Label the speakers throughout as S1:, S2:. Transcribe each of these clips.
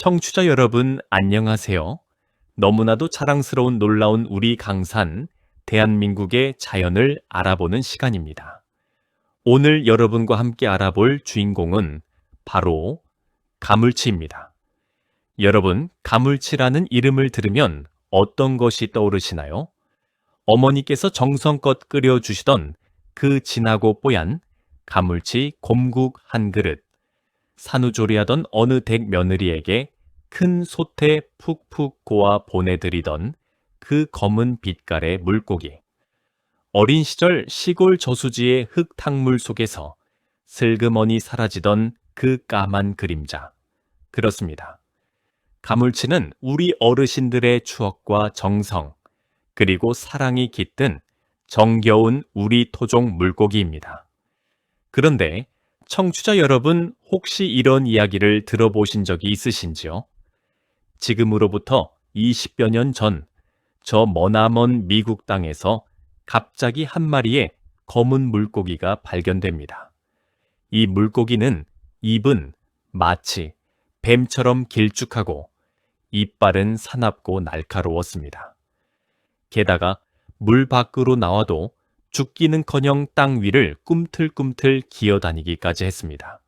S1: 청취자 여러분, 안녕하세요. 너무나도 자랑스러운 놀라운 우리 강산, 대한민국의 자연을 알아보는 시간입니다. 오늘 여러분과 함께 알아볼 주인공은 바로 가물치입니다. 여러분, 가물치라는 이름을 들으면 어떤 것이 떠오르시나요? 어머니께서 정성껏 끓여주시던 그 진하고 뽀얀 가물치 곰국 한 그릇, 산후조리하던 어느 댁 며느리에게 큰 솥에 푹푹 고아 보내드리던 그 검은 빛깔의 물고기. 어린 시절 시골 저수지의 흙탕물 속에서 슬그머니 사라지던 그 까만 그림자. 그렇습니다. 가물치는 우리 어르신들의 추억과 정성, 그리고 사랑이 깃든 정겨운 우리 토종 물고기입니다. 그런데 청취자 여러분, 혹시 이런 이야기를 들어보신 적이 있으신지요? 지금으로부터 20여 년 전, 저 머나먼 미국 땅에서 갑자기 한 마리의 검은 물고기가 발견됩니다. 이 물고기는 입은 마치 뱀처럼 길쭉하고 이빨은 사납고 날카로웠습니다. 게다가 물 밖으로 나와도 죽기는커녕 땅 위를 꿈틀꿈틀 기어다니기까지 했습니다.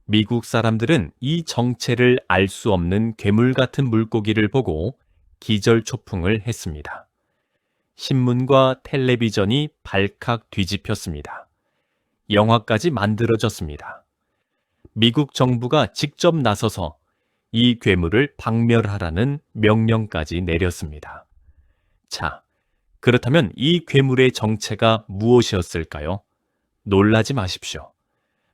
S1: 미국 사람들은 이 정체를 알 수 없는 괴물 같은 물고기를 보고 기절초풍을 했습니다. 신문과 텔레비전이 발칵 뒤집혔습니다. 영화까지 만들어졌습니다. 미국 정부가 직접 나서서 이 괴물을 박멸하라는 명령까지 내렸습니다. 자, 그렇다면 이 괴물의 정체가 무엇이었을까요? 놀라지 마십시오.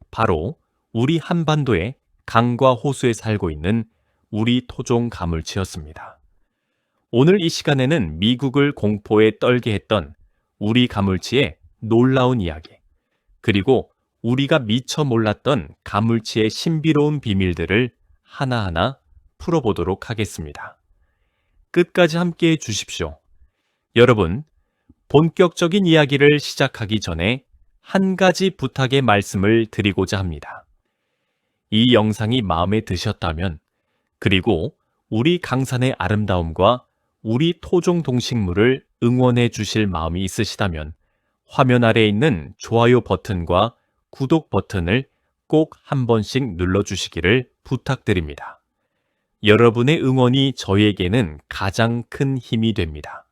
S1: 바로 우리 한반도의 강과 호수에 살고 있는 우리 토종 가물치였습니다. 오늘 이 시간에는 미국을 공포에 떨게 했던 우리 가물치의 놀라운 이야기, 그리고 우리가 미처 몰랐던 가물치의 신비로운 비밀들을 하나하나 풀어보도록 하겠습니다. 끝까지 함께해 주십시오. 여러분, 본격적인 이야기를 시작하기 전에 한 가지 부탁의 말씀을 드리고자 합니다. 이 영상이 마음에 드셨다면, 그리고 우리 강산의 아름다움과 우리 토종 동식물을 응원해 주실 마음이 있으시다면 화면 아래에 있는 좋아요 버튼과 구독 버튼을 꼭 한 번씩 눌러주시기를 부탁드립니다. 여러분의 응원이 저에게는 가장 큰 힘이 됩니다.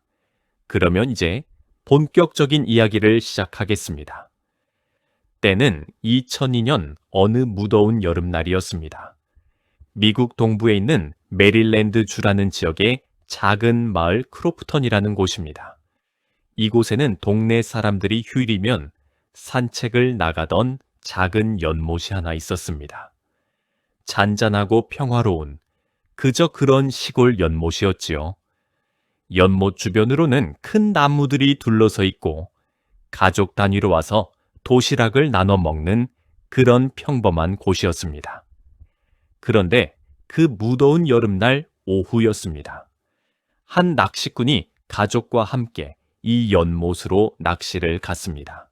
S1: 그러면 이제 본격적인 이야기를 시작하겠습니다. 때는 2002년 어느 무더운 여름날이었습니다. 미국 동부에 있는 메릴랜드 주라는 지역의 작은 마을 크로프턴이라는 곳입니다. 이곳에는 동네 사람들이 휴일이면 산책을 나가던 작은 연못이 하나 있었습니다. 잔잔하고 평화로운 그저 그런 시골 연못이었지요. 연못 주변으로는 큰 나무들이 둘러서 있고 가족 단위로 와서 도시락을 나눠 먹는 그런 평범한 곳이었습니다. 그런데 그 무더운 여름날 오후였습니다. 한 낚시꾼이 가족과 함께 이 연못으로 낚시를 갔습니다.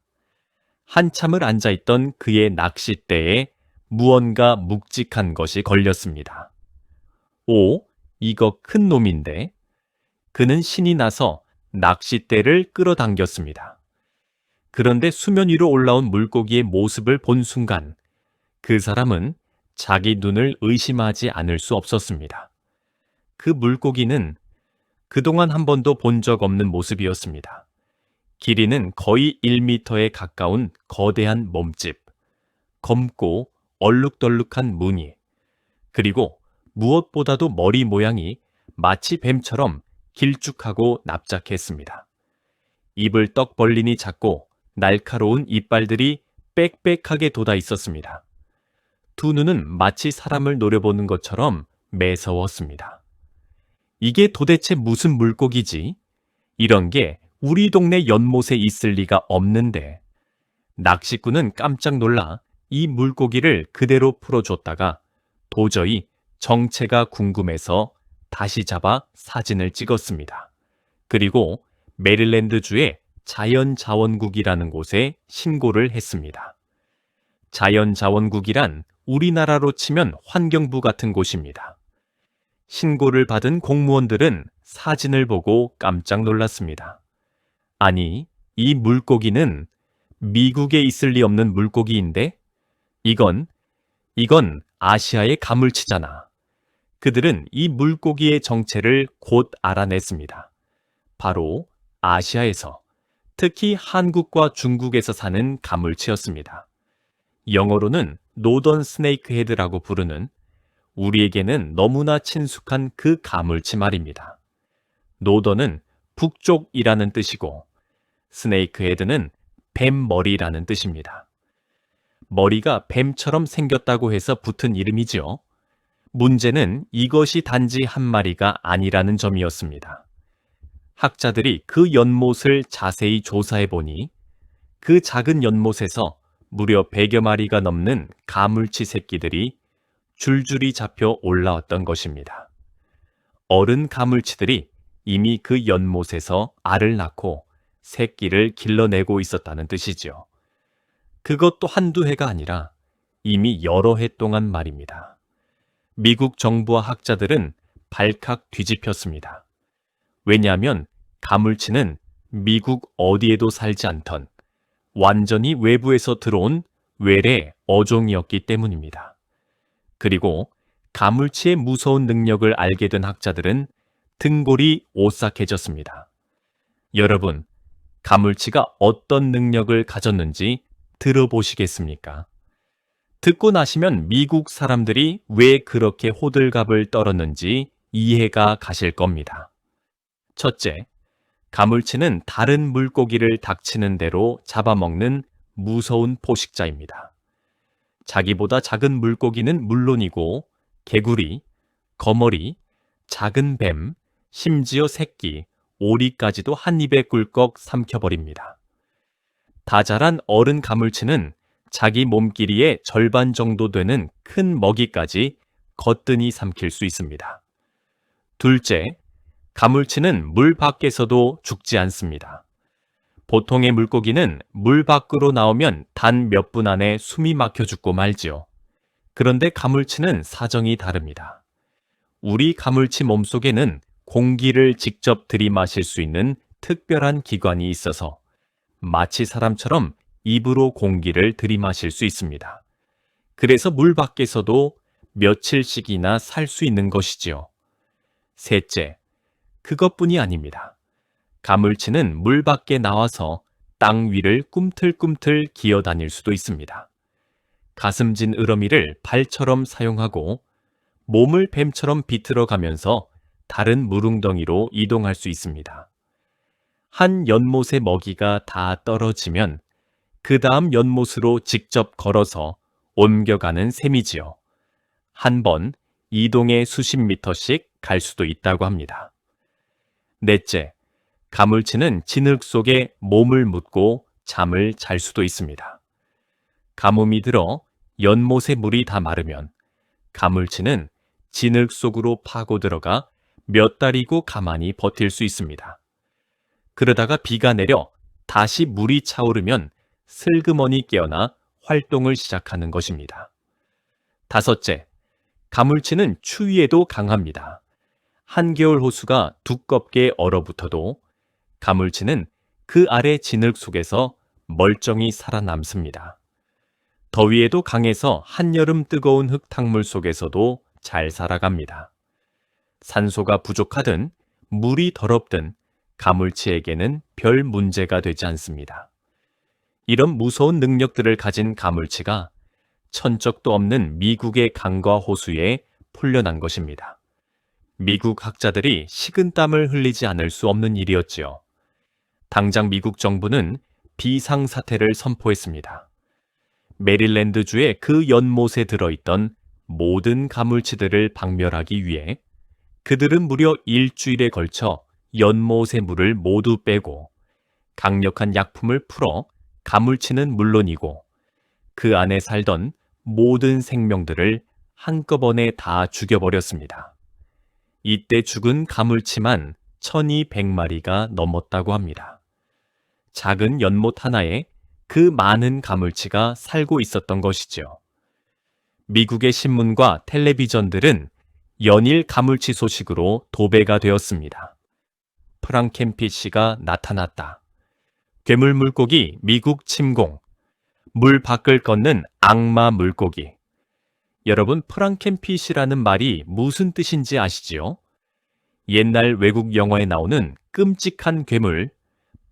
S1: 한참을 앉아있던 그의 낚싯대에 무언가 묵직한 것이 걸렸습니다. 오, 이거 큰 놈인데? 그는 신이 나서 낚싯대를 끌어당겼습니다. 그런데 수면 위로 올라온 물고기의 모습을 본 순간 그 사람은 자기 눈을 의심하지 않을 수 없었습니다. 그 물고기는 그동안 한 번도 본 적 없는 모습이었습니다. 길이는 거의 1m에 가까운 거대한 몸집, 검고 얼룩덜룩한 무늬, 그리고 무엇보다도 머리 모양이 마치 뱀처럼 길쭉하고 납작했습니다. 입을 떡 벌리니 작고 날카로운 이빨들이 빽빽하게 돋아 있었습니다. 두 눈은 마치 사람을 노려보는 것처럼 매서웠습니다. 이게 도대체 무슨 물고기지? 이런 게 우리 동네 연못에 있을 리가 없는데. 낚시꾼은 깜짝 놀라 이 물고기를 그대로 풀어줬다가 도저히 정체가 궁금해서 다시 잡아 사진을 찍었습니다. 그리고 메릴랜드주의 자연자원국이라는 곳에 신고를 했습니다. 자연자원국이란 우리나라로 치면 환경부 같은 곳입니다. 신고를 받은 공무원들은 사진을 보고 깜짝 놀랐습니다. 아니, 이 물고기는 미국에 있을 리 없는 물고기인데? 이건 아시아의 가물치잖아. 그들은 이 물고기의 정체를 곧 알아냈습니다. 바로 아시아에서, 특히 한국과 중국에서 사는 가물치였습니다. 영어로는 노던 스네이크 헤드라고 부르는, 우리에게는 너무나 친숙한 그 가물치 말입니다. 노던은 북쪽이라는 뜻이고, 스네이크 헤드는 뱀머리라는 뜻입니다. 머리가 뱀처럼 생겼다고 해서 붙은 이름이지요. 문제는 이것이 단지 한 마리가 아니라는 점이었습니다. 학자들이 그 연못을 자세히 조사해 보니 그 작은 연못에서 무려 100여 마리가 넘는 가물치 새끼들이 줄줄이 잡혀 올라왔던 것입니다. 어른 가물치들이 이미 그 연못에서 알을 낳고 새끼를 길러내고 있었다는 뜻이지요. 그것도 한두 해가 아니라 이미 여러 해 동안 말입니다. 미국 정부와 학자들은 발칵 뒤집혔습니다. 왜냐하면 가물치는 미국 어디에도 살지 않던 완전히 외부에서 들어온 외래 어종이었기 때문입니다. 그리고 가물치의 무서운 능력을 알게 된 학자들은 등골이 오싹해졌습니다. 여러분, 가물치가 어떤 능력을 가졌는지 들어보시겠습니까? 듣고 나시면 미국 사람들이 왜 그렇게 호들갑을 떨었는지 이해가 가실 겁니다. 첫째, 가물치는 다른 물고기를 닥치는 대로 잡아먹는 무서운 포식자입니다. 자기보다 작은 물고기는 물론이고 개구리, 거머리, 작은 뱀, 심지어 새끼, 오리까지도 한 입에 꿀꺽 삼켜버립니다. 다 자란 어른 가물치는 자기 몸 길이의 절반 정도 되는 큰 먹이까지 거뜬히 삼킬 수 있습니다. 둘째, 가물치는 물 밖에서도 죽지 않습니다. 보통의 물고기는 물 밖으로 나오면 단 몇 분 안에 숨이 막혀 죽고 말지요. 그런데 가물치는 사정이 다릅니다. 우리 가물치 몸속에는 공기를 직접 들이마실 수 있는 특별한 기관이 있어서 마치 사람처럼 입으로 공기를 들이마실 수 있습니다. 그래서 물 밖에서도 며칠씩이나 살 수 있는 것이지요. 셋째, 그것뿐이 아닙니다. 가물치는 물 밖에 나와서 땅 위를 꿈틀꿈틀 기어다닐 수도 있습니다. 가슴진 으러미를 발처럼 사용하고 몸을 뱀처럼 비틀어 가면서 다른 물웅덩이로 이동할 수 있습니다. 한 연못의 먹이가 다 떨어지면 그 다음 연못으로 직접 걸어서 옮겨가는 셈이지요. 한 번 이동에 수십 미터씩 갈 수도 있다고 합니다. 넷째, 가물치는 진흙 속에 몸을 묻고 잠을 잘 수도 있습니다. 가뭄이 들어 연못의 물이 다 마르면 가물치는 진흙 속으로 파고 들어가 몇 달이고 가만히 버틸 수 있습니다. 그러다가 비가 내려 다시 물이 차오르면 슬그머니 깨어나 활동을 시작하는 것입니다. 다섯째, 가물치는 추위에도 강합니다. 한겨울 호수가 두껍게 얼어붙어도 가물치는 그 아래 진흙 속에서 멀쩡히 살아남습니다. 더위에도 강해서 한여름 뜨거운 흙탕물 속에서도 잘 살아갑니다. 산소가 부족하든 물이 더럽든 가물치에게는 별 문제가 되지 않습니다. 이런 무서운 능력들을 가진 가물치가 천적도 없는 미국의 강과 호수에 풀려난 것입니다. 미국 학자들이 식은땀을 흘리지 않을 수 없는 일이었지요. 당장 미국 정부는 비상사태를 선포했습니다. 메릴랜드주의 그 연못에 들어있던 모든 가물치들을 박멸하기 위해 그들은 무려 일주일에 걸쳐 연못의 물을 모두 빼고 강력한 약품을 풀어 가물치는 물론이고 그 안에 살던 모든 생명들을 한꺼번에 다 죽여버렸습니다. 이때 죽은 가물치만 1200마리가 넘었다고 합니다. 작은 연못 하나에 그 많은 가물치가 살고 있었던 것이죠. 미국의 신문과 텔레비전들은 연일 가물치 소식으로 도배가 되었습니다. 프랑켄피쉬가 나타났다. 괴물 물고기 미국 침공, 물 밖을 걷는 악마 물고기. 여러분, 프랑켄피쉬라는 말이 무슨 뜻인지 아시지요? 옛날 외국 영화에 나오는 끔찍한 괴물,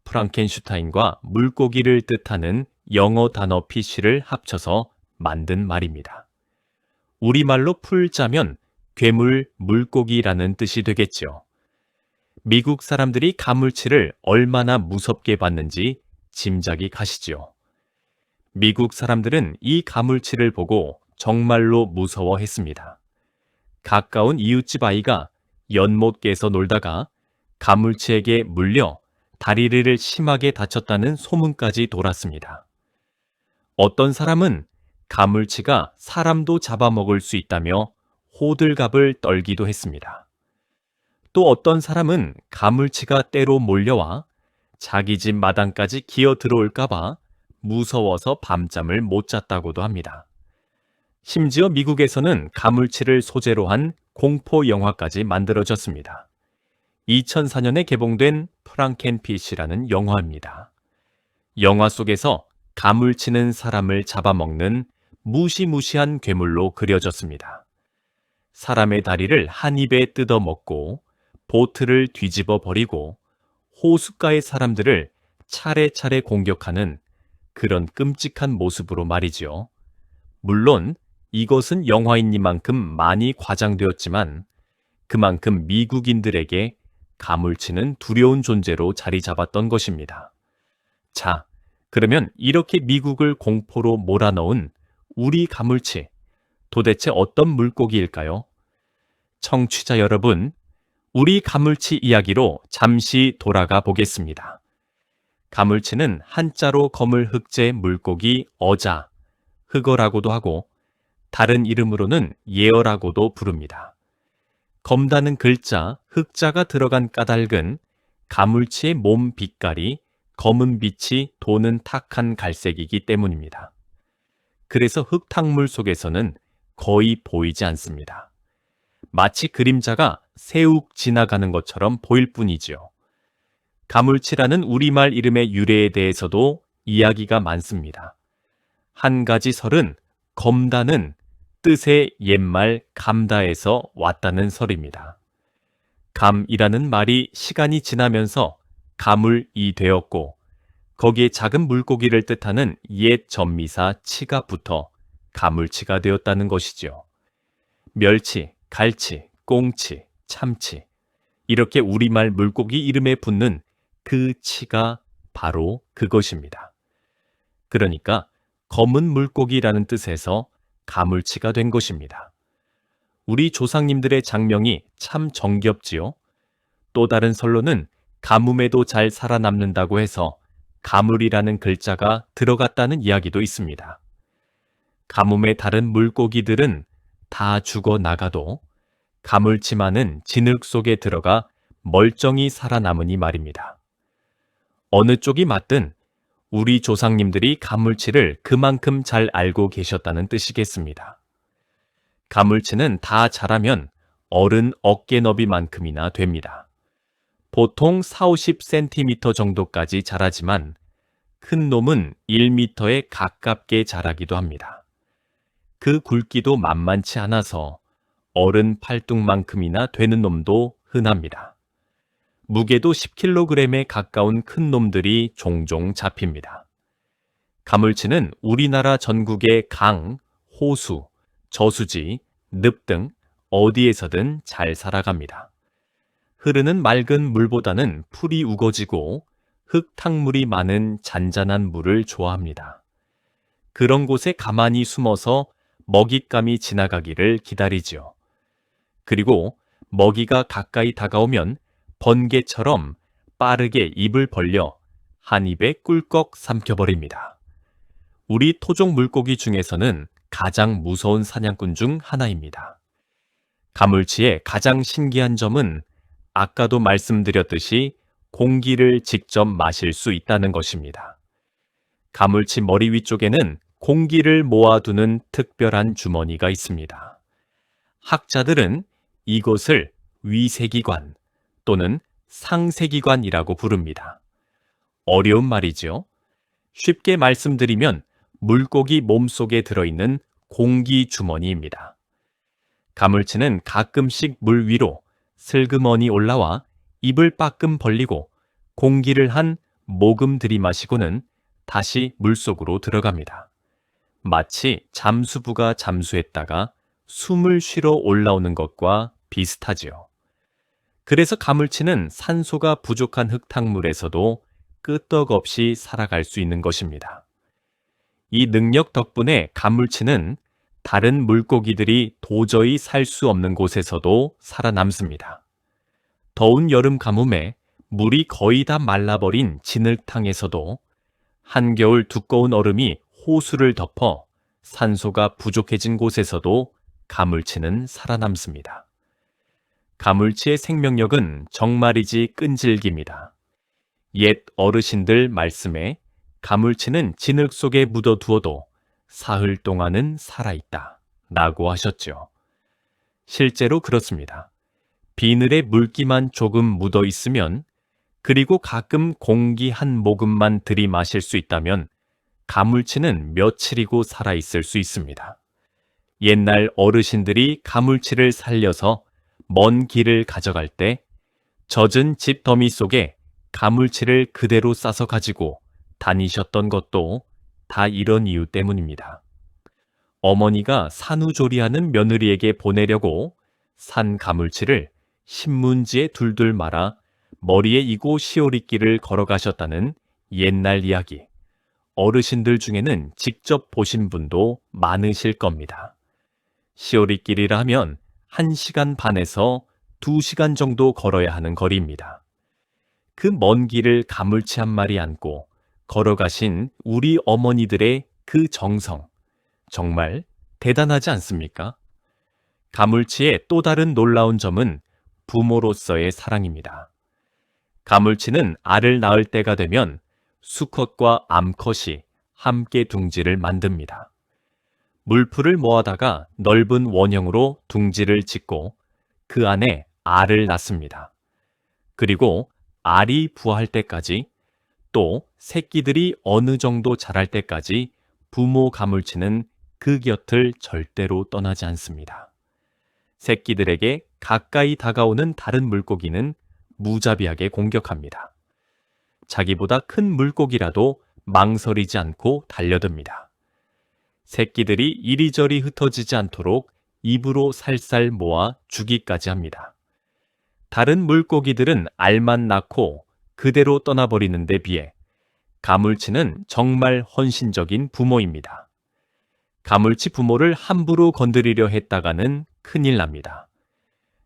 S1: 프랑켄슈타인과 물고기를 뜻하는 영어 단어 피쉬를 합쳐서 만든 말입니다. 우리말로 풀자면 괴물, 물고기라는 뜻이 되겠죠. 미국 사람들이 가물치를 얼마나 무섭게 봤는지 짐작이 가시죠. 미국 사람들은 이 가물치를 보고 정말로 무서워했습니다. 가까운 이웃집 아이가 연못 깨서 놀다가 가물치에게 물려 다리를 심하게 다쳤다는 소문까지 돌았습니다. 어떤 사람은 가물치가 사람도 잡아먹을 수 있다며 호들갑을 떨기도 했습니다. 또 어떤 사람은 가물치가 때로 몰려와 자기 집 마당까지 기어 들어올까봐 무서워서 밤잠을 못 잤다고도 합니다. 심지어 미국에서는 가물치를 소재로 한 공포 영화까지 만들어졌습니다. 2004년에 개봉된 프랑켄피쉬라는 영화입니다. 영화 속에서 가물치는 사람을 잡아먹는 무시무시한 괴물로 그려졌습니다. 사람의 다리를 한 입에 뜯어먹고 보트를 뒤집어 버리고 호숫가의 사람들을 차례차례 공격하는 그런 끔찍한 모습으로 말이죠. 물론 이것은 영화이니만큼 많이 과장되었지만 그만큼 미국인들에게 가물치는 두려운 존재로 자리 잡았던 것입니다. 자, 그러면 이렇게 미국을 공포로 몰아넣은 우리 가물치, 도대체 어떤 물고기일까요? 청취자 여러분, 우리 가물치 이야기로 잠시 돌아가 보겠습니다. 가물치는 한자로 거물 흑제 물고기 어자, 흑어라고도 하고 다른 이름으로는 예어라고도 부릅니다. 검다는 글자, 흑자가 들어간 까닭은 가물치의 몸 빛깔이 검은 빛이 도는 탁한 갈색이기 때문입니다. 그래서 흙탕물 속에서는 거의 보이지 않습니다. 마치 그림자가 새욱 지나가는 것처럼 보일 뿐이죠. 가물치라는 우리말 이름의 유래에 대해서도 이야기가 많습니다. 한 가지 설은 검다는 뜻의 옛말 감다에서 왔다는 설입니다. 감이라는 말이 시간이 지나면서 가물이 되었고 거기에 작은 물고기를 뜻하는 옛 전미사 치가 붙어 가물치가 되었다는 것이죠. 멸치, 갈치, 꽁치, 참치 이렇게 우리말 물고기 이름에 붙는 그 치가 바로 그것입니다. 그러니까 검은 물고기라는 뜻에서 가물치가 된 것입니다. 우리 조상님들의 장명이 참 정겹지요. 또 다른 설로는 가뭄에도 잘 살아남는다고 해서 가물이라는 글자가 들어갔다는 이야기도 있습니다. 가뭄의 다른 물고기들은 다 죽어 나가도 가물치만은 진흙 속에 들어가 멀쩡히 살아남으니 말입니다. 어느 쪽이 맞든 우리 조상님들이 가물치를 그만큼 잘 알고 계셨다는 뜻이겠습니다. 가물치는 다 자라면 어른 어깨 너비만큼이나 됩니다. 보통 40-50cm 정도까지 자라지만 큰 놈은 1m에 가깝게 자라기도 합니다. 그 굵기도 만만치 않아서 어른 팔뚝만큼이나 되는 놈도 흔합니다. 무게도 10kg에 가까운 큰 놈들이 종종 잡힙니다. 가물치는 우리나라 전국의 강, 호수, 저수지, 늪 등 어디에서든 잘 살아갑니다. 흐르는 맑은 물보다는 풀이 우거지고 흙탕물이 많은 잔잔한 물을 좋아합니다. 그런 곳에 가만히 숨어서 먹잇감이 지나가기를 기다리죠. 그리고 먹이가 가까이 다가오면 번개처럼 빠르게 입을 벌려 한 입에 꿀꺽 삼켜버립니다. 우리 토종 물고기 중에서는 가장 무서운 사냥꾼 중 하나입니다. 가물치의 가장 신기한 점은 아까도 말씀드렸듯이 공기를 직접 마실 수 있다는 것입니다. 가물치 머리 위쪽에는 공기를 모아두는 특별한 주머니가 있습니다. 학자들은 이것을 위세기관 또는 상세기관이라고 부릅니다. 어려운 말이죠. 쉽게 말씀드리면 물고기 몸속에 들어있는 공기 주머니입니다. 가물치는 가끔씩 물 위로 슬그머니 올라와 입을 빠끔 벌리고 공기를 한 모금 들이마시고는 다시 물속으로 들어갑니다. 마치 잠수부가 잠수했다가 숨을 쉬러 올라오는 것과 비슷하지요. 그래서 가물치는 산소가 부족한 흙탕물에서도 끄떡없이 살아갈 수 있는 것입니다. 이 능력 덕분에 가물치는 다른 물고기들이 도저히 살 수 없는 곳에서도 살아남습니다. 더운 여름 가뭄에 물이 거의 다 말라버린 진흙탕에서도 한겨울 두꺼운 얼음이 호수를 덮어 산소가 부족해진 곳에서도 가물치는 살아남습니다. 가물치의 생명력은 정말이지 끈질깁니다. 옛 어르신들 말씀에 가물치는 진흙 속에 묻어두어도 사흘 동안은 살아있다 라고 하셨죠. 실제로 그렇습니다. 비늘에 물기만 조금 묻어 있으면, 그리고 가끔 공기 한 모금만 들이마실 수 있다면 가물치는 며칠이고 살아있을 수 있습니다. 옛날 어르신들이 가물치를 살려서 먼 길을 가져갈 때 젖은 집 더미 속에 가물치를 그대로 싸서 가지고 다니셨던 것도 다 이런 이유 때문입니다. 어머니가 산후조리하는 며느리에게 보내려고 산 가물치를 신문지에 둘둘 말아 머리에 이고 시오리길을 걸어가셨다는 옛날 이야기. 어르신들 중에는 직접 보신 분도 많으실 겁니다. 시오리길이라 하면 1시간 반에서 2시간 정도 걸어야 하는 거리입니다. 그 먼 길을 가물치 한 마리 안고 걸어가신 우리 어머니들의 그 정성, 정말 대단하지 않습니까? 가물치의 또 다른 놀라운 점은 부모로서의 사랑입니다. 가물치는 알을 낳을 때가 되면 수컷과 암컷이 함께 둥지를 만듭니다. 물풀을 모아다가 넓은 원형으로 둥지를 짓고 그 안에 알을 낳습니다. 그리고 알이 부화할 때까지, 또 새끼들이 어느 정도 자랄 때까지 부모 가물치는 그 곁을 절대로 떠나지 않습니다. 새끼들에게 가까이 다가오는 다른 물고기는 무자비하게 공격합니다. 자기보다 큰 물고기라도 망설이지 않고 달려듭니다. 새끼들이 이리저리 흩어지지 않도록 입으로 살살 모아 주기까지 합니다. 다른 물고기들은 알만 낳고 그대로 떠나버리는 데 비해 가물치는 정말 헌신적인 부모입니다. 가물치 부모를 함부로 건드리려 했다가는 큰일 납니다.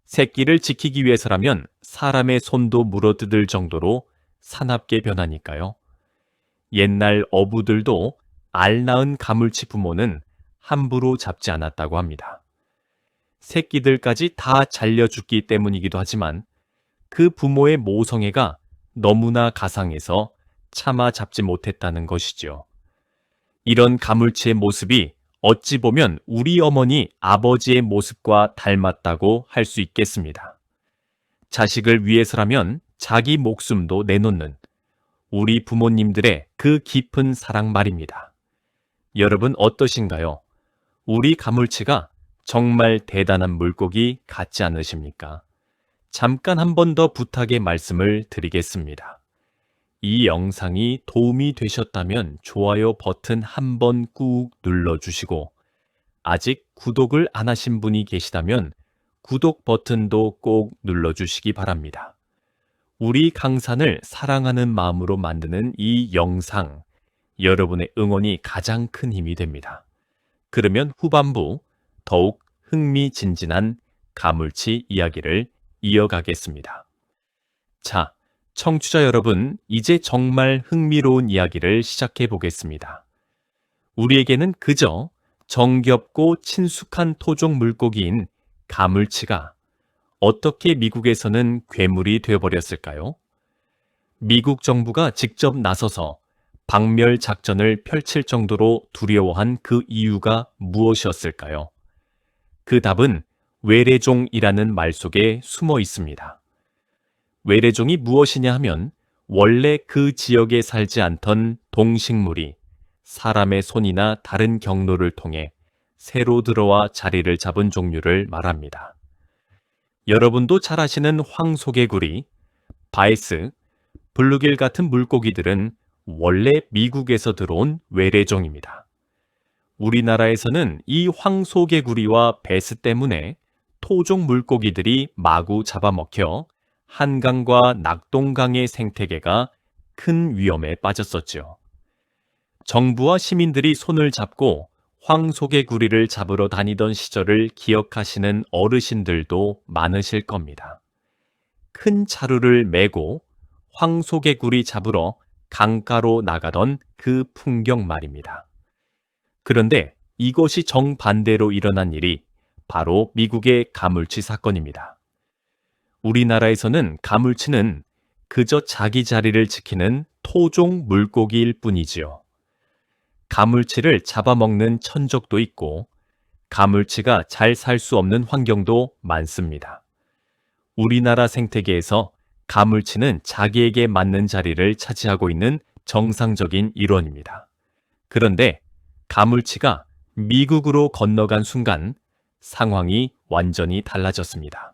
S1: 새끼를 지키기 위해서라면 사람의 손도 물어뜯을 정도로 사납게 변하니까요. 옛날 어부들도 알 낳은 가물치 부모는 함부로 잡지 않았다고 합니다. 새끼들까지 다 잘려 죽기 때문이기도 하지만 그 부모의 모성애가 너무나 가상해서 차마 잡지 못했다는 것이죠. 이런 가물치의 모습이 어찌 보면 우리 어머니, 아버지의 모습과 닮았다고 할 수 있겠습니다. 자식을 위해서라면 자기 목숨도 내놓는 우리 부모님들의 그 깊은 사랑 말입니다. 여러분 어떠신가요? 우리 가물치가 정말 대단한 물고기 같지 않으십니까? 잠깐 한 번 더 부탁의 말씀을 드리겠습니다. 이 영상이 도움이 되셨다면 좋아요 버튼 한 번 꾹 눌러주시고, 아직 구독을 안 하신 분이 계시다면 구독 버튼도 꼭 눌러주시기 바랍니다. 우리 강산을 사랑하는 마음으로 만드는 이 영상, 여러분의 응원이 가장 큰 힘이 됩니다. 그러면 후반부 더욱 흥미진진한 가물치 이야기를 이어가겠습니다. 자, 청취자 여러분, 이제 정말 흥미로운 이야기를 시작해 보겠습니다. 우리에게는 그저 정겹고 친숙한 토종 물고기인 가물치가 어떻게 미국에서는 괴물이 되어버렸을까요? 미국 정부가 직접 나서서 박멸 작전을 펼칠 정도로 두려워한 그 이유가 무엇이었을까요? 그 답은 외래종이라는 말 속에 숨어 있습니다. 외래종이 무엇이냐 하면 원래 그 지역에 살지 않던 동식물이 사람의 손이나 다른 경로를 통해 새로 들어와 자리를 잡은 종류를 말합니다. 여러분도 잘 아시는 황소개구리, 바에스, 블루길 같은 물고기들은 원래 미국에서 들어온 외래종입니다. 우리나라에서는 이 황소개구리와 베스 때문에 토종 물고기들이 마구 잡아먹혀 한강과 낙동강의 생태계가 큰 위험에 빠졌었죠. 정부와 시민들이 손을 잡고 황소개구리를 잡으러 다니던 시절을 기억하시는 어르신들도 많으실 겁니다. 큰 차루를 메고 황소개구리 잡으러 강가로 나가던 그 풍경 말입니다. 그런데 이것이 정반대로 일어난 일이 바로 미국의 가물치 사건입니다. 우리나라에서는 가물치는 그저 자기 자리를 지키는 토종 물고기일 뿐이지요. 가물치를 잡아먹는 천적도 있고 가물치가 잘 살 수 없는 환경도 많습니다. 우리나라 생태계에서 가물치는 자기에게 맞는 자리를 차지하고 있는 정상적인 일원입니다. 그런데 가물치가 미국으로 건너간 순간 상황이 완전히 달라졌습니다.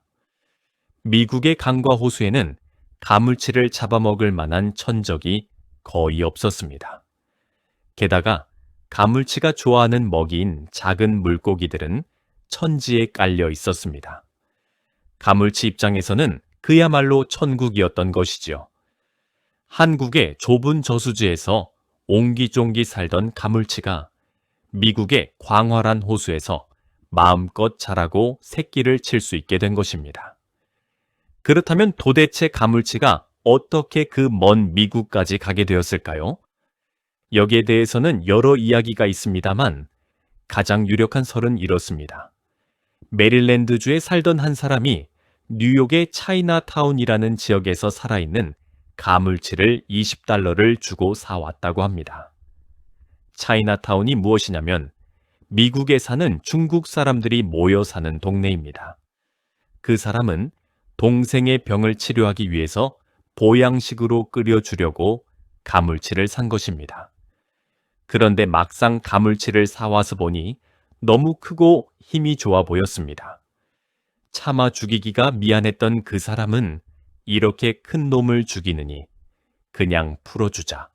S1: 미국의 강과 호수에는 가물치를 잡아먹을 만한 천적이 거의 없었습니다. 게다가 가물치가 좋아하는 먹이인 작은 물고기들은 천지에 깔려 있었습니다. 가물치 입장에서는 그야말로 천국이었던 것이죠. 한국의 좁은 저수지에서 옹기종기 살던 가물치가 미국의 광활한 호수에서 마음껏 자라고 새끼를 칠 수 있게 된 것입니다. 그렇다면 도대체 가물치가 어떻게 그 먼 미국까지 가게 되었을까요? 여기에 대해서는 여러 이야기가 있습니다만 가장 유력한 설은 이렇습니다. 메릴랜드주에 살던 한 사람이 뉴욕의 차이나타운이라는 지역에서 살아있는 가물치를 $20를 주고 사왔다고 합니다. 차이나타운이 무엇이냐면 미국에 사는 중국 사람들이 모여 사는 동네입니다. 그 사람은 동생의 병을 치료하기 위해서 보양식으로 끓여주려고 가물치를 산 것입니다. 그런데 막상 가물치를 사와서 보니 너무 크고 힘이 좋아 보였습니다. 차마 죽이기가 미안했던 그 사람은 이렇게 큰 놈을 죽이느니 그냥 풀어주자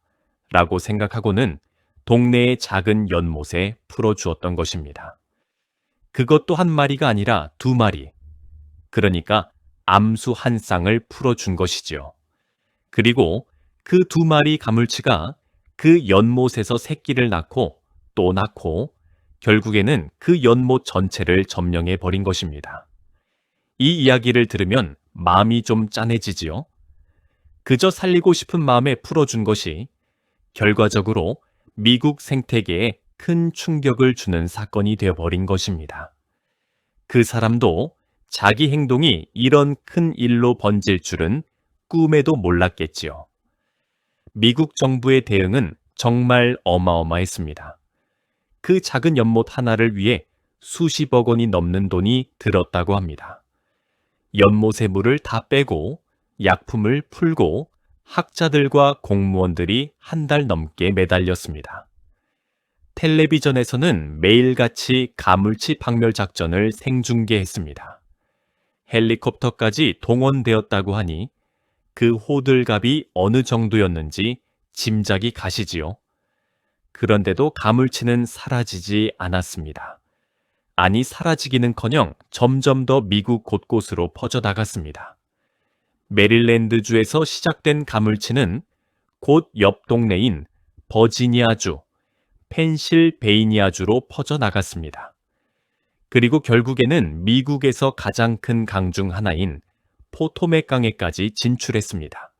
S1: 라고 생각하고는 동네의 작은 연못에 풀어주었던 것입니다. 그것도 한 마리가 아니라 2마리, 그러니까 암수 한 쌍을 풀어준 것이지요. 그리고 그 2마리 가물치가 그 연못에서 새끼를 낳고 또 낳고 결국에는 그 연못 전체를 점령해 버린 것입니다. 이 이야기를 들으면 마음이 좀 짠해지지요. 그저 살리고 싶은 마음에 풀어준 것이 결과적으로 미국 생태계에 큰 충격을 주는 사건이 되어버린 것입니다. 그 사람도 자기 행동이 이런 큰 일로 번질 줄은 꿈에도 몰랐겠지요. 미국 정부의 대응은 정말 어마어마했습니다. 그 작은 연못 하나를 위해 수십억 원이 넘는 돈이 들었다고 합니다. 연못의 물을 다 빼고 약품을 풀고 학자들과 공무원들이 한 달 넘게 매달렸습니다. 텔레비전에서는 매일같이 가물치 박멸 작전을 생중계했습니다. 헬리콥터까지 동원되었다고 하니 그 호들갑이 어느 정도였는지 짐작이 가시지요. 그런데도 가물치는 사라지지 않았습니다. 아니, 사라지기는커녕 점점 더 미국 곳곳으로 퍼져나갔습니다. 메릴랜드주에서 시작된 가물치는 곧 옆 동네인 버지니아주, 펜실베이니아주로 퍼져나갔습니다. 그리고 결국에는 미국에서 가장 큰 강 중 하나인 포토맥 강에까지 진출했습니다.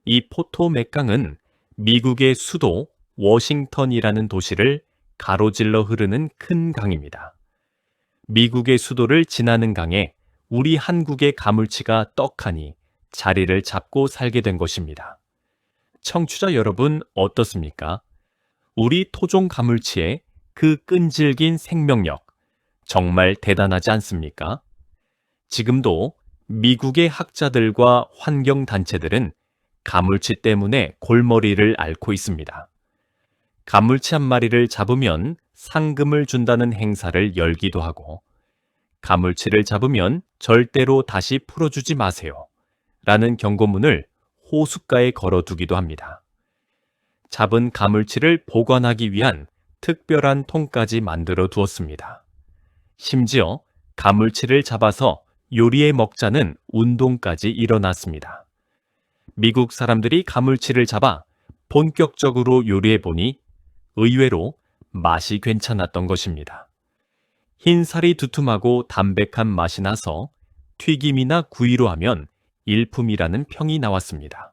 S1: 이 포토맥 강은 미국의 수도 워싱턴이라는 도시를 가로질러 흐르는 큰 강입니다. 미국의 수도를 지나는 강에 우리 한국의 가물치가 떡하니 자리를 잡고 살게 된 것입니다. 청취자 여러분 어떻습니까? 우리 토종 가물치의 그 끈질긴 생명력 정말 대단하지 않습니까? 지금도 미국의 학자들과 환경단체들은 가물치 때문에 골머리를 앓고 있습니다. 가물치 한 마리를 잡으면 상금을 준다는 행사를 열기도 하고, 가물치를 잡으면 절대로 다시 풀어주지 마세요 라는 경고문을 호숫가에 걸어두기도 합니다. 잡은 가물치를 보관하기 위한 특별한 통까지 만들어 두었습니다. 심지어 가물치를 잡아서 요리해 먹자는 운동까지 일어났습니다. 미국 사람들이 가물치를 잡아 본격적으로 요리해 보니 의외로 맛이 괜찮았던 것입니다. 흰살이 두툼하고 담백한 맛이 나서 튀김이나 구이로 하면 일품이라는 평이 나왔습니다.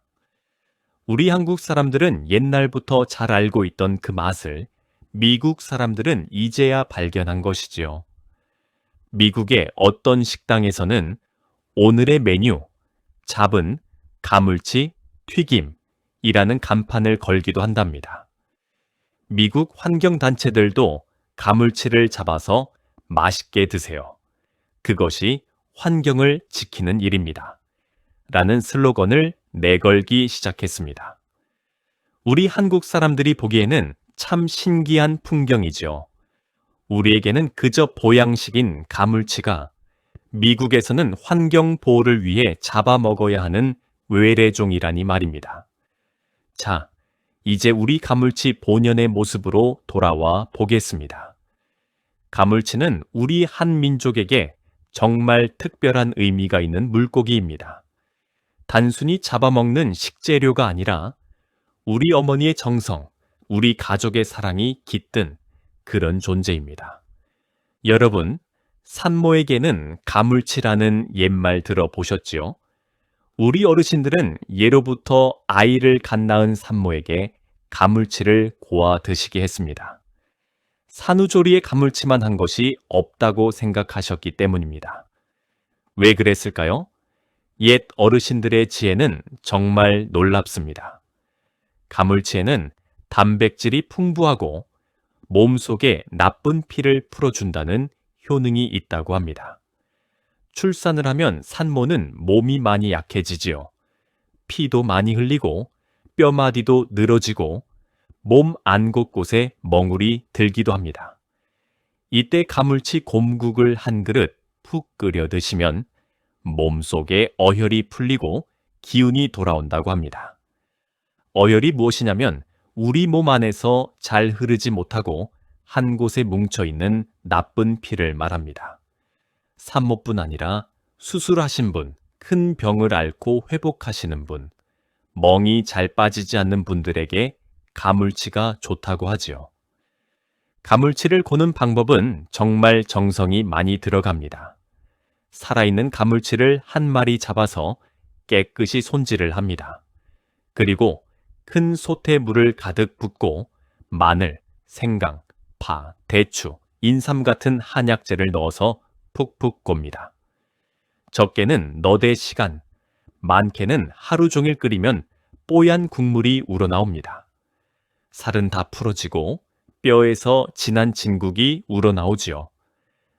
S1: 우리 한국 사람들은 옛날부터 잘 알고 있던 그 맛을 미국 사람들은 이제야 발견한 것이지요. 미국의 어떤 식당에서는 오늘의 메뉴, 잡은 가물치 튀김이라는 간판을 걸기도 한답니다. 미국 환경단체들도 가물치를 잡아서 맛있게 드세요. 그것이 환경을 지키는 일입니다. 라는 슬로건을 내걸기 시작했습니다. 우리 한국 사람들이 보기에는 참 신기한 풍경이죠. 우리에게는 그저 보양식인 가물치가 미국에서는 환경 보호를 위해 잡아먹어야 하는 외래종이라니 말입니다. 자, 이제 우리 가물치 본연의 모습으로 돌아와 보겠습니다. 가물치는 우리 한민족에게 정말 특별한 의미가 있는 물고기입니다. 단순히 잡아먹는 식재료가 아니라 우리 어머니의 정성, 우리 가족의 사랑이 깃든 그런 존재입니다. 여러분, 산모에게는 가물치라는 옛말 들어보셨지요? 우리 어르신들은 예로부터 아이를 갓 낳은 산모에게 가물치를 고아 드시게 했습니다. 산후조리에 가물치만 한 것이 없다고 생각하셨기 때문입니다. 왜 그랬을까요? 옛 어르신들의 지혜는 정말 놀랍습니다. 가물치에는 단백질이 풍부하고 몸속에 나쁜 피를 풀어준다는 효능이 있다고 합니다. 출산을 하면 산모는 몸이 많이 약해지지요. 피도 많이 흘리고 뼈마디도 늘어지고 몸 안 곳곳에 멍울이 들기도 합니다. 이때 가물치 곰국을 한 그릇 푹 끓여 드시면 몸속에 어혈이 풀리고 기운이 돌아온다고 합니다. 어혈이 무엇이냐면 우리 몸 안에서 잘 흐르지 못하고 한 곳에 뭉쳐있는 나쁜 피를 말합니다. 산모뿐 아니라 수술하신 분, 큰 병을 앓고 회복하시는 분, 멍이 잘 빠지지 않는 분들에게 가물치가 좋다고 하지요. 가물치를 고는 방법은 정말 정성이 많이 들어갑니다. 살아있는 가물치를 한 마리 잡아서 깨끗이 손질을 합니다. 그리고 큰 솥에 물을 가득 붓고 마늘, 생강, 파, 대추, 인삼 같은 한약재를 넣어서 푹푹 곱니다. 적게는 너댓 시간, 많게는 하루 종일 끓이면 뽀얀 국물이 우러나옵니다. 살은 다 풀어지고 뼈에서 진한 진국이 우러나오지요.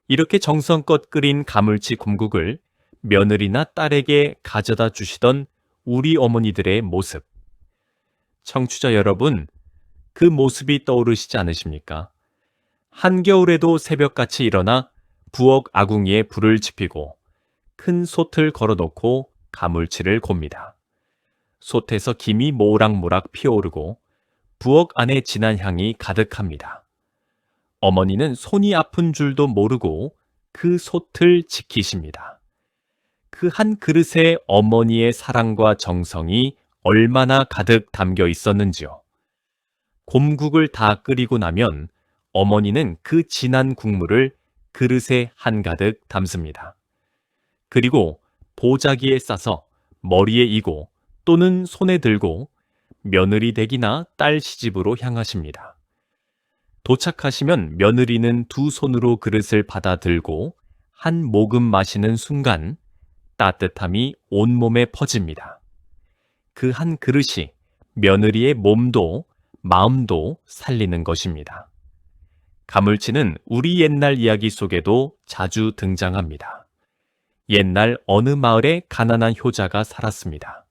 S1: 이렇게 정성껏 끓인 가물치 곰국을 며느리나 딸에게 가져다 주시던 우리 어머니들의 모습. 청취자 여러분, 그 모습이 떠오르시지 않으십니까? 한겨울에도 새벽같이 일어나 부엌 아궁이에 불을 지피고 큰 솥을 걸어놓고 가물치를 곱니다. 솥에서 김이 모락모락 피어오르고 부엌 안에 진한 향이 가득합니다. 어머니는 손이 아픈 줄도 모르고 그 솥을 지키십니다. 그 한 그릇에 어머니의 사랑과 정성이 얼마나 가득 담겨 있었는지요. 곰국을 다 끓이고 나면 어머니는 그 진한 국물을 그릇에 한가득 담습니다. 그리고 보자기에 싸서 머리에 이고 또는 손에 들고 며느리 댁이나 딸 시집으로 향하십니다. 도착하시면 며느리는 두 손으로 그릇을 받아 들고 한 모금 마시는 순간 따뜻함이 온몸에 퍼집니다. 그 한 그릇이 며느리의 몸도 마음도 살리는 것입니다. 가물치는 우리 옛날 이야기 속에도 자주 등장합니다. 옛날 어느 마을에 가난한 효자가 살았습니다.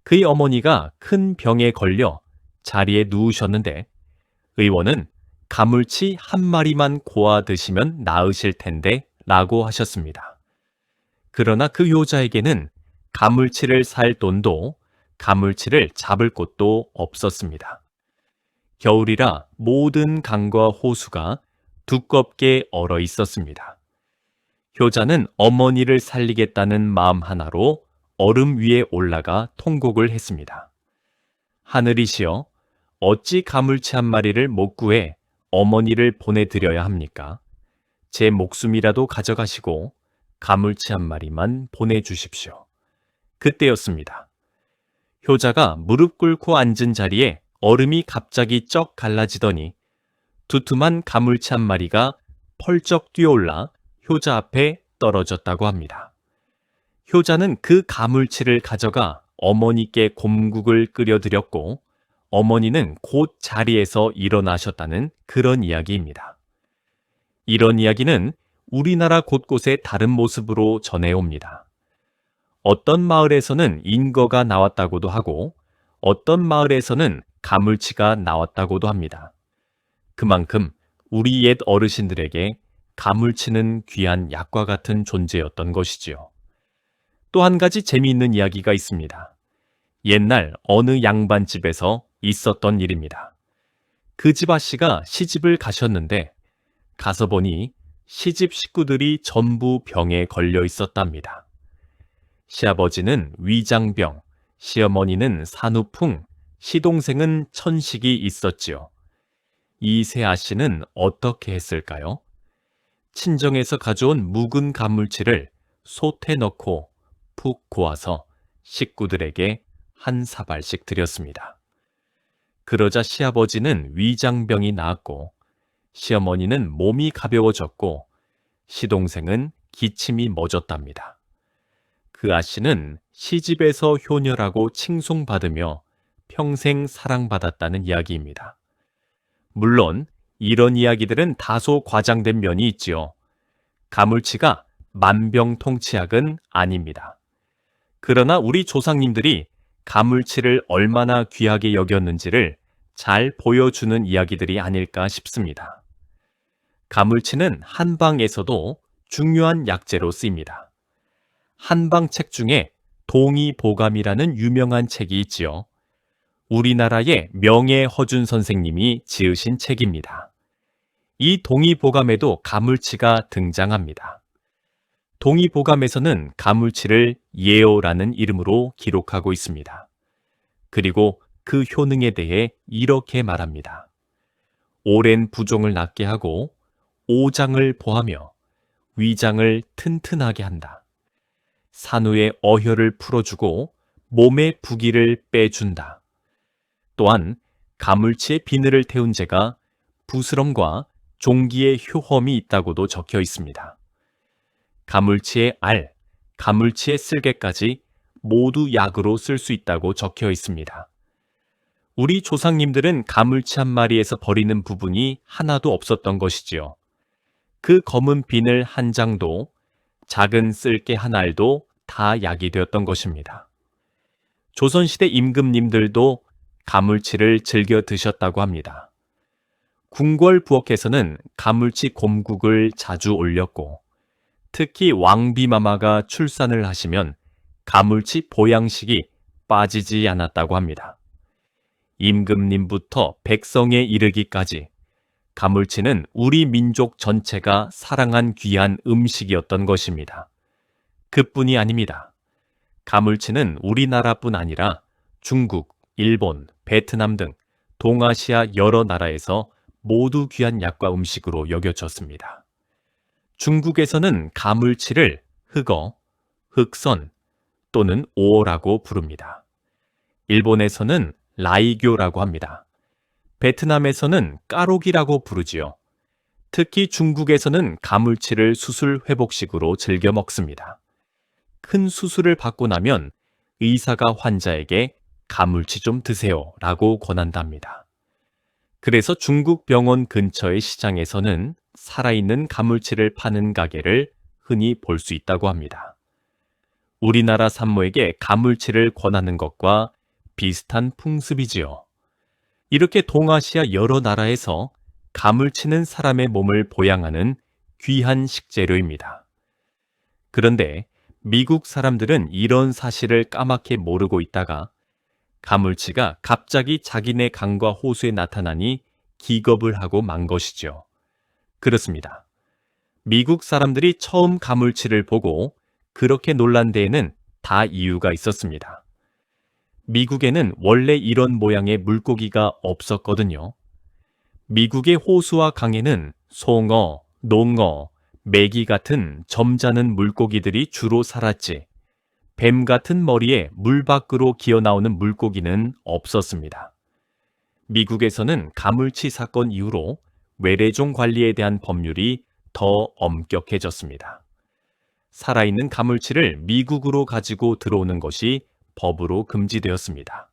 S1: 그의 어머니가 큰 병에 걸려 자리에 누우셨는데 의원은 가물치 한 마리만 고아 드시면 나으실 텐데 라고 하셨습니다. 그러나 그 효자에게는 가물치를 살 돈도 가물치를 잡을 곳도 없었습니다. 겨울이라 모든 강과 호수가 두껍게 얼어 있었습니다. 효자는 어머니를 살리겠다는 마음 하나로 얼음 위에 올라가 통곡을 했습니다. 하늘이시여, 어찌 가물치 한 마리를 못 구해 어머니를 보내드려야 합니까? 제 목숨이라도 가져가시고 가물치 한 마리만 보내주십시오. 그때였습니다. 효자가 무릎 꿇고 앉은 자리에 얼음이 갑자기 쩍 갈라지더니 두툼한 가물치 한 마리가 펄쩍 뛰어올라 효자 앞에 떨어졌다고 합니다. 효자는 그 가물치를 가져가 어머니께 곰국을 끓여드렸고 어머니는 곧 자리에서 일어나셨다는 그런 이야기입니다. 이런 이야기는 우리나라 곳곳에 다른 모습으로 전해옵니다. 어떤 마을에서는 인거가 나왔다고도 하고 어떤 마을에서는 가물치가 나왔다고도 합니다. 그만큼 우리 옛 어르신들에게 가물치는 귀한 약과 같은 존재였던 것이지요. 또 한 가지 재미있는 이야기가 있습니다. 옛날 어느 양반집에서 있었던 일입니다. 그 집 아씨가 시집을 가셨는데 가서 보니 시집 식구들이 전부 병에 걸려 있었답니다. 시아버지는 위장병, 시어머니는 산후풍, 시동생은 천식이 있었지요. 이 세 아씨는 어떻게 했을까요? 친정에서 가져온 묵은 가물치를 솥에 넣고 푹 고아서 식구들에게 한 사발씩 드렸습니다. 그러자 시아버지는 위장병이 나았고 시어머니는 몸이 가벼워졌고 시동생은 기침이 멎었답니다. 그 아씨는 시집에서 효녀라고 칭송받으며 평생 사랑받았다는 이야기입니다. 물론 이런 이야기들은 다소 과장된 면이 있지요. 가물치가 만병통치약은 아닙니다. 그러나 우리 조상님들이 가물치를 얼마나 귀하게 여겼는지를 잘 보여주는 이야기들이 아닐까 싶습니다. 가물치는 한방에서도 중요한 약재로 쓰입니다. 한방책 중에 동의보감이라는 유명한 책이 있지요. 우리나라의 명예허준 선생님이 지으신 책입니다. 이 동의보감에도 가물치가 등장합니다. 동의보감에서는 가물치를 예어라는 이름으로 기록하고 있습니다. 그리고 그 효능에 대해 이렇게 말합니다. 오랜 부종을 낫게 하고 오장을 보하며 위장을 튼튼하게 한다. 산후의 어혈을 풀어주고 몸의 부기를 빼준다. 또한 가물치의 비늘을 태운 재가 부스럼과 종기의 효험이 있다고도 적혀 있습니다. 가물치의 알, 가물치의 쓸개까지 모두 약으로 쓸 수 있다고 적혀 있습니다. 우리 조상님들은 가물치 한 마리에서 버리는 부분이 하나도 없었던 것이지요. 그 검은 비늘 한 장도 작은 쓸개 한 알도 다 약이 되었던 것입니다. 조선시대 임금님들도 가물치를 즐겨 드셨다고 합니다. 궁궐 부엌에서는 가물치 곰국을 자주 올렸고 특히 왕비마마가 출산을 하시면 가물치 보양식이 빠지지 않았다고 합니다. 임금님부터 백성에 이르기까지 가물치는 우리 민족 전체가 사랑한 귀한 음식이었던 것입니다. 그뿐이 아닙니다. 가물치는 우리나라뿐 아니라 중국, 일본, 베트남 등 동아시아 여러 나라에서 모두 귀한 약과 음식으로 여겨졌습니다. 중국에서는 가물치를 흑어, 흑선 또는 오어라고 부릅니다. 일본에서는 라이교라고 합니다. 베트남에서는 까로기라고 부르지요. 특히 중국에서는 가물치를 수술 회복식으로 즐겨 먹습니다. 큰 수술을 받고 나면 의사가 환자에게 가물치 좀 드세요 라고 권한답니다. 그래서 중국 병원 근처의 시장에서는 살아있는 가물치를 파는 가게를 흔히 볼 수 있다고 합니다. 우리나라 산모에게 가물치를 권하는 것과 비슷한 풍습이지요. 이렇게 동아시아 여러 나라에서 가물치는 사람의 몸을 보양하는 귀한 식재료입니다. 그런데 미국 사람들은 이런 사실을 까맣게 모르고 있다가 가물치가 갑자기 자기네 강과 호수에 나타나니 기겁을 하고 만 것이죠. 그렇습니다. 미국 사람들이 처음 가물치를 보고 그렇게 놀란 데에는 다 이유가 있었습니다. 미국에는 원래 이런 모양의 물고기가 없었거든요. 미국의 호수와 강에는 송어, 농어, 메기 같은 점잖은 물고기들이 주로 살았지, 뱀 같은 머리에 물 밖으로 기어나오는 물고기는 없었습니다. 미국에서는 가물치 사건 이후로 외래종 관리에 대한 법률이 더 엄격해졌습니다. 살아있는 가물치를 미국으로 가지고 들어오는 것이 법으로 금지되었습니다.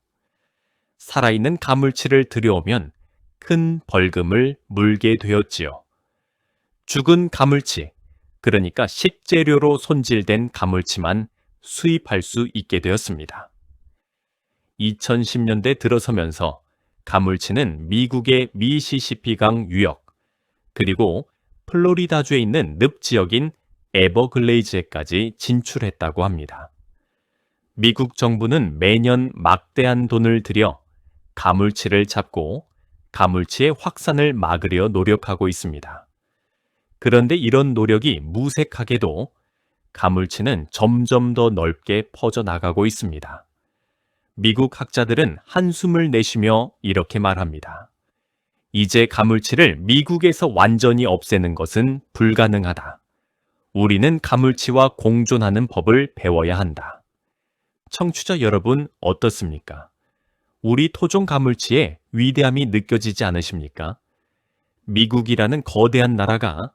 S1: 살아있는 가물치를 들여오면 큰 벌금을 물게 되었지요. 죽은 가물치, 그러니까 식재료로 손질된 가물치만 수입할 수 있게 되었습니다. 2010년대 들어서면서 가물치는 미국의 미시시피강 유역, 그리고 플로리다주에 있는 늪 지역인 에버글레이즈에까지 진출했다고 합니다. 미국 정부는 매년 막대한 돈을 들여 가물치를 잡고 가물치의 확산을 막으려 노력하고 있습니다. 그런데 이런 노력이 무색하게도 가물치는 점점 더 넓게 퍼져나가고 있습니다. 미국 학자들은 한숨을 내쉬며 이렇게 말합니다. 이제 가물치를 미국에서 완전히 없애는 것은 불가능하다. 우리는 가물치와 공존하는 법을 배워야 한다. 청취자 여러분, 어떻습니까? 우리 토종 가물치의 위대함이 느껴지지 않으십니까? 미국이라는 거대한 나라가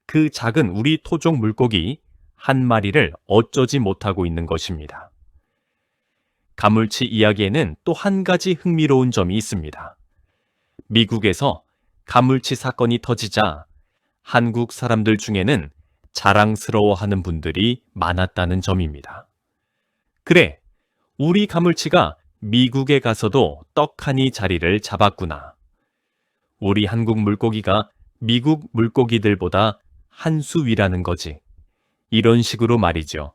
S1: 그 작은 우리 토종 물고기 한 마리를 어쩌지 못하고 있는 것입니다. 가물치 이야기에는 또 한 가지 흥미로운 점이 있습니다. 미국에서 가물치 사건이 터지자 한국 사람들 중에는 자랑스러워하는 분들이 많았다는 점입니다. 그래, 우리 가물치가 미국에 가서도 떡하니 자리를 잡았구나. 우리 한국 물고기가 미국 물고기들보다 한 수 위라는 거지. 이런 식으로 말이죠.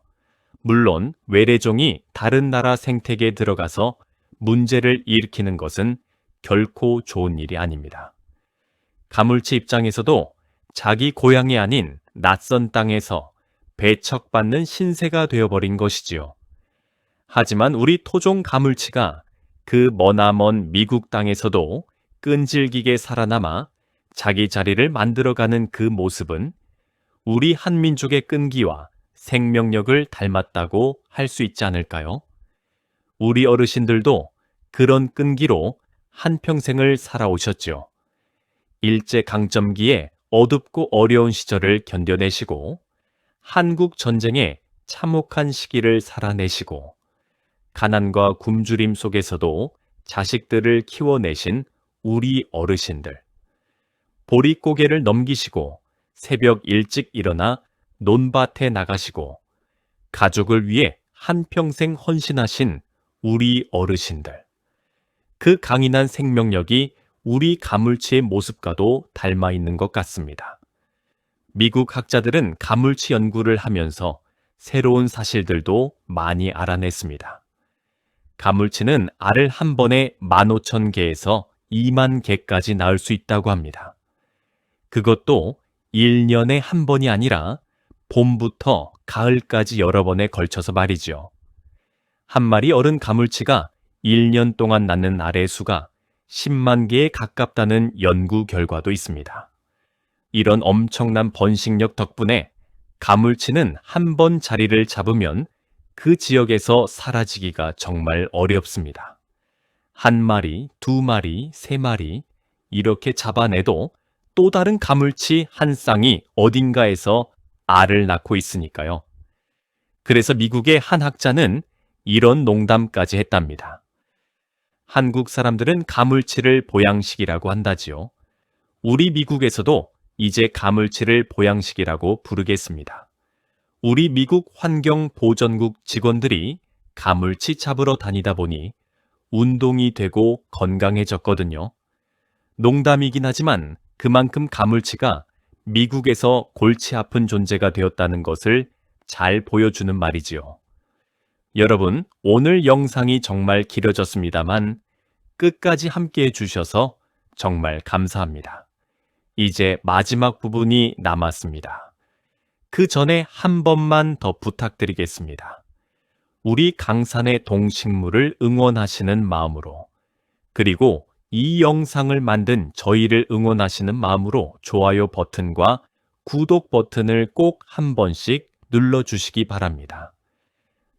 S1: 물론 외래종이 다른 나라 생태계에 들어가서 문제를 일으키는 것은 결코 좋은 일이 아닙니다. 가물치 입장에서도 자기 고향이 아닌 낯선 땅에서 배척받는 신세가 되어버린 것이지요. 하지만 우리 토종 가물치가 그 머나먼 미국 땅에서도 끈질기게 살아남아 자기 자리를 만들어가는 그 모습은 우리 한민족의 끈기와 생명력을 닮았다고 할 수 있지 않을까요? 우리 어르신들도 그런 끈기로 한평생을 살아오셨죠. 일제강점기에 어둡고 어려운 시절을 견뎌내시고 한국 전쟁의 참혹한 시기를 살아내시고 가난과 굶주림 속에서도 자식들을 키워내신 우리 어르신들. 보릿고개를 넘기시고 새벽 일찍 일어나 논밭에 나가시고 가족을 위해 한평생 헌신하신 우리 어르신들. 그 강인한 생명력이 우리 가물치의 모습과도 닮아 있는 것 같습니다. 미국 학자들은 가물치 연구를 하면서 새로운 사실들도 많이 알아냈습니다. 가물치는 알을 한 번에 15,000개에서 20,000개까지 낳을 수 있다고 합니다. 그것도 1년에 한 번이 아니라 봄부터 가을까지 여러 번에 걸쳐서 말이죠. 한 마리 어른 가물치가 1년 동안 낳는 알의 수가 10만 개에 가깝다는 연구 결과도 있습니다. 이런 엄청난 번식력 덕분에 가물치는 한 번 자리를 잡으면 그 지역에서 사라지기가 정말 어렵습니다. 한 마리, 두 마리, 세 마리 이렇게 잡아내도 또 다른 가물치 한 쌍이 어딘가에서 알을 낳고 있으니까요. 그래서 미국의 한 학자는 이런 농담까지 했답니다. 한국 사람들은 가물치를 보양식이라고 한다지요. 우리 미국에서도 이제 가물치를 보양식이라고 부르겠습니다. 우리 미국 환경보전국 직원들이 가물치 잡으러 다니다 보니 운동이 되고 건강해졌거든요. 농담이긴 하지만 그만큼 가물치가 미국에서 골치 아픈 존재가 되었다는 것을 잘 보여주는 말이지요. 여러분, 오늘 영상이 정말 길어졌습니다만 끝까지 함께 해주셔서 정말 감사합니다. 이제 마지막 부분이 남았습니다. 그 전에 한 번만 더 부탁드리겠습니다. 우리 강산의 동식물을 응원하시는 마음으로, 그리고 이 영상을 만든 저희를 응원하시는 마음으로 좋아요 버튼과 구독 버튼을 꼭 한 번씩 눌러주시기 바랍니다.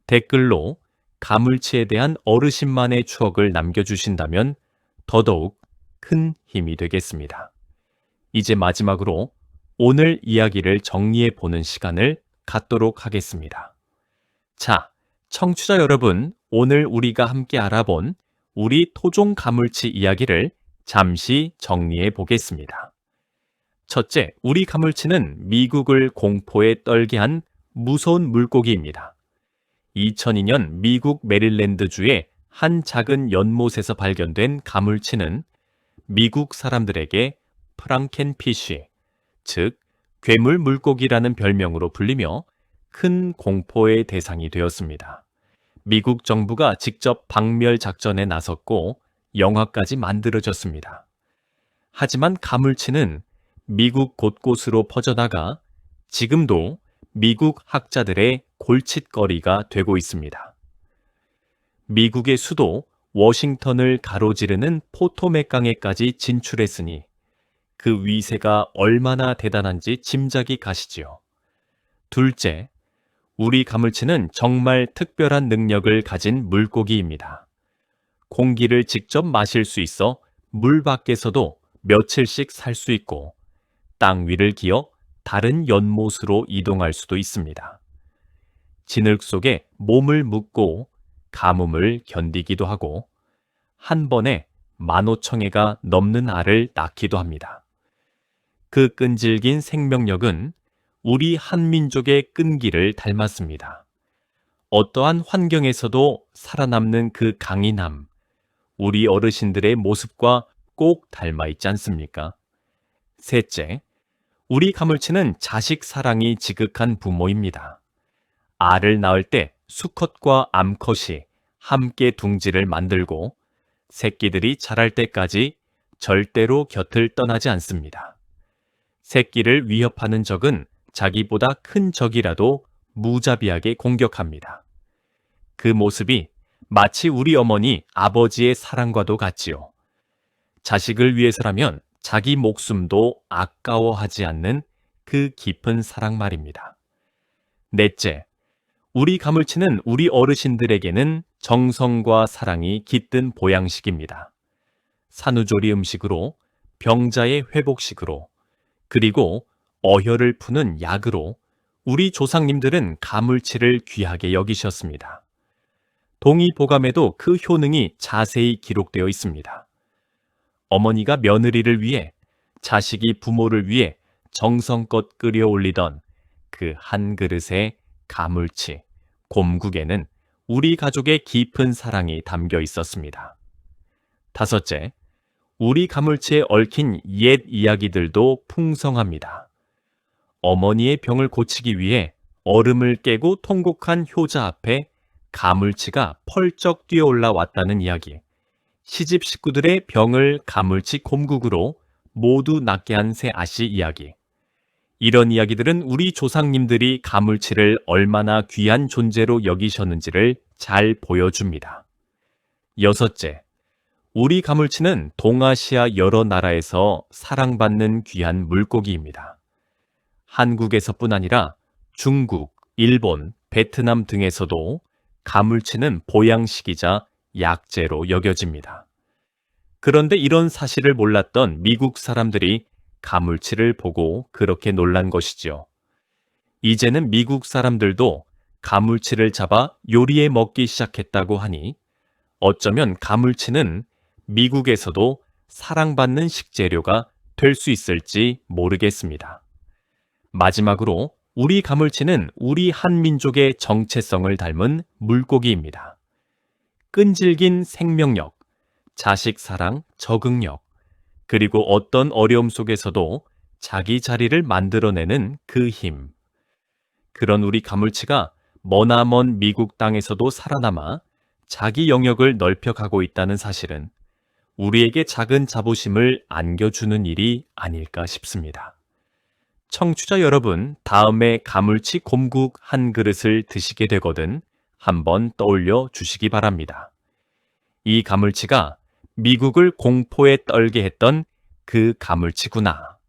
S1: 댓글로 가물치에 대한 어르신만의 추억을 남겨주신다면 더더욱 큰 힘이 되겠습니다. 이제 마지막으로 오늘 이야기를 정리해 보는 시간을 갖도록 하겠습니다. 자, 청취자 여러분, 오늘 우리가 함께 알아본 우리 토종 가물치 이야기를 잠시 정리해 보겠습니다. 첫째, 우리 가물치는 미국을 공포에 떨게 한 무서운 물고기입니다. 2002년 미국 메릴랜드주의 한 작은 연못에서 발견된 가물치는 미국 사람들에게 프랑켄피쉬, 즉 괴물 물고기라는 별명으로 불리며 큰 공포의 대상이 되었습니다. 미국 정부가 직접 박멸 작전에 나섰고 영화까지 만들어졌습니다. 하지만 가물치는 미국 곳곳으로 퍼져나가 지금도 미국 학자들의 골칫거리가 되고 있습니다. 미국의 수도 워싱턴을 가로지르는 포토맥강에까지 진출했으니 그 위세가 얼마나 대단한지 짐작이 가시지요. 둘째, 우리 가물치는 정말 특별한 능력을 가진 물고기입니다. 공기를 직접 마실 수 있어 물 밖에서도 며칠씩 살 수 있고 땅 위를 기어 다른 연못으로 이동할 수도 있습니다. 진흙 속에 몸을 묻고 가뭄을 견디기도 하고 한 번에 15,000회가 넘는 알을 낳기도 합니다. 그 끈질긴 생명력은 우리 한민족의 끈기를 닮았습니다. 어떠한 환경에서도 살아남는 그 강인함, 우리 어르신들의 모습과 꼭 닮아 있지 않습니까? 셋째, 우리 가물치는 자식 사랑이 지극한 부모입니다. 알을 낳을 때 수컷과 암컷이 함께 둥지를 만들고 새끼들이 자랄 때까지 절대로 곁을 떠나지 않습니다. 새끼를 위협하는 적은 자기보다 큰 적이라도 무자비하게 공격합니다. 그 모습이 마치 우리 어머니, 아버지의 사랑과도 같지요. 자식을 위해서라면 자기 목숨도 아까워하지 않는 그 깊은 사랑 말입니다. 넷째, 우리 가물치는 우리 어르신들에게는 정성과 사랑이 깃든 보양식입니다. 산후조리 음식으로, 병자의 회복식으로, 그리고 어혈을 푸는 약으로 우리 조상님들은 가물치를 귀하게 여기셨습니다. 동의보감에도 그 효능이 자세히 기록되어 있습니다. 어머니가 며느리를 위해, 자식이 부모를 위해 정성껏 끓여 올리던 그 한 그릇의 가물치, 곰국에는 우리 가족의 깊은 사랑이 담겨 있었습니다. 다섯째, 우리 가물치에 얽힌 옛 이야기들도 풍성합니다. 어머니의 병을 고치기 위해 얼음을 깨고 통곡한 효자 앞에 가물치가 펄쩍 뛰어올라 왔다는 이야기, 시집 식구들의 병을 가물치 곰국으로 모두 낫게 한 새 아씨 이야기, 이런 이야기들은 우리 조상님들이 가물치를 얼마나 귀한 존재로 여기셨는지를 잘 보여줍니다. 여섯째, 우리 가물치는 동아시아 여러 나라에서 사랑받는 귀한 물고기입니다. 한국에서뿐 아니라 중국, 일본, 베트남 등에서도 가물치는 보양식이자 약재로 여겨집니다. 그런데 이런 사실을 몰랐던 미국 사람들이 가물치를 보고 그렇게 놀란 것이지요. 이제는 미국 사람들도 가물치를 잡아 요리해 먹기 시작했다고 하니 어쩌면 가물치는 미국에서도 사랑받는 식재료가 될 수 있을지 모르겠습니다. 마지막으로 우리 가물치는 우리 한민족의 정체성을 닮은 물고기입니다. 끈질긴 생명력, 자식 사랑, 적응력, 그리고 어떤 어려움 속에서도 자기 자리를 만들어내는 그 힘. 그런 우리 가물치가 머나먼 미국 땅에서도 살아남아 자기 영역을 넓혀가고 있다는 사실은 우리에게 작은 자부심을 안겨주는 일이 아닐까 싶습니다. 청취자 여러분, 다음에 가물치 곰국 한 그릇을 드시게 되거든 한번 떠올려 주시기 바랍니다. 이 가물치가 미국을 공포에 떨게 했던 그 가물치구나.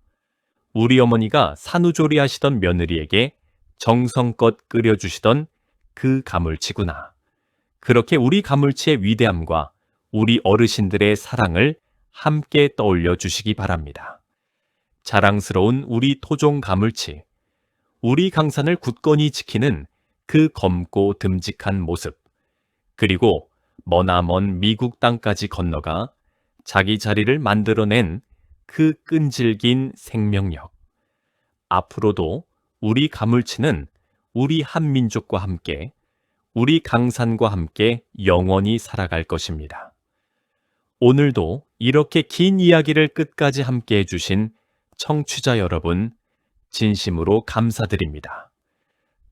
S1: 우리 어머니가 산후조리 하시던 며느리에게 정성껏 끓여주시던 그 가물치구나. 그렇게 우리 가물치의 위대함과 우리 어르신들의 사랑을 함께 떠올려 주시기 바랍니다. 자랑스러운 우리 토종 가물치, 우리 강산을 굳건히 지키는 그 검고 듬직한 모습, 그리고 머나먼 미국 땅까지 건너가 자기 자리를 만들어낸 그 끈질긴 생명력. 앞으로도 우리 가물치는 우리 한민족과 함께, 우리 강산과 함께 영원히 살아갈 것입니다. 오늘도 이렇게 긴 이야기를 끝까지 함께 해주신 청취자 여러분, 진심으로 감사드립니다.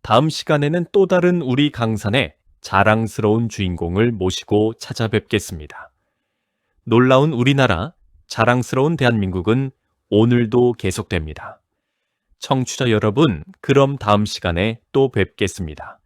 S1: 다음 시간에는 또 다른 우리 강산의 자랑스러운 주인공을 모시고 찾아뵙겠습니다. 놀라운 우리나라, 자랑스러운 대한민국은 오늘도 계속됩니다. 청취자 여러분, 그럼 다음 시간에 또 뵙겠습니다.